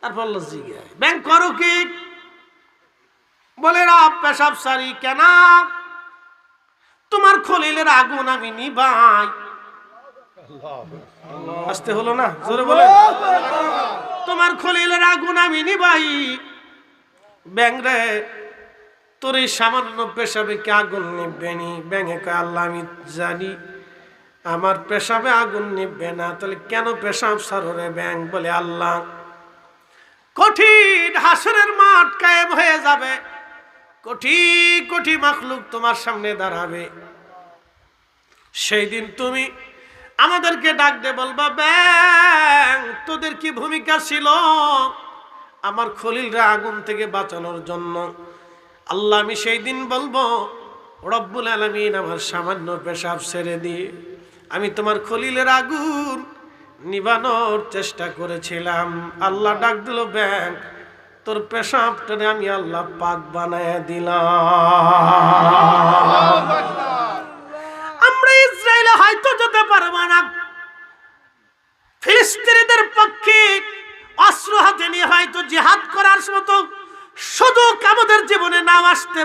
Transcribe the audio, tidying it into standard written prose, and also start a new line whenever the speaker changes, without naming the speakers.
আর বলল জিজ্ঞাসা ব্যাং করো কি? বলে রাব পেশাব সারি কেন? তোমার খলিলের আগুন আমি নিভাই। আসতে হলো না, জোরে বলে। তোমার খলিলের আগুন আমি নিভাই। ব্যাং রে তোর এই সামান্য পেশাবে কি আগুন নিবে নি? ব্যাঙে কয় আল্লাহ আমি জানি আমার পেশাবে আগুন নিবে না, তাহলে কেন পেশাব সারো রে ব্যাং? বলে আল্লাহ কঠিন হাসরের মাঠ কায়েম হয়ে যাবে, কোটি কোটি মাখলুক তোমার সামনে দাঁড়াবে, সেই দিন তুমি আমাদেরকে ডাক দে বলবা ব্যাং তোদের কি ভূমিকা ছিল আমার খলিলরা আগুন থেকে বাঁচানোর জন্য? আল্লাহ আমি সেই দিন বলবো রব্বুল আলামিন আমার সামান্য পেশাব ছেড়ে দিয়ে আমি তোমার খলিলের আগুন নিভানোর চেষ্টা করেছিলাম। আল্লাহ ডাক দিল ব্যাং তোর পেশাবটারে আমি আল্লাহ পাক বানায় দিলাম। আমরা ইসরায়েলে হয়তো যেতে পারবো না, ফিলিস্তিনিদের পক্ষে অস্ত্র হাতে নিয়ে হয়তো জিহাদ করার মতো সুযোগ আমাদের জীবনে নাও আসতে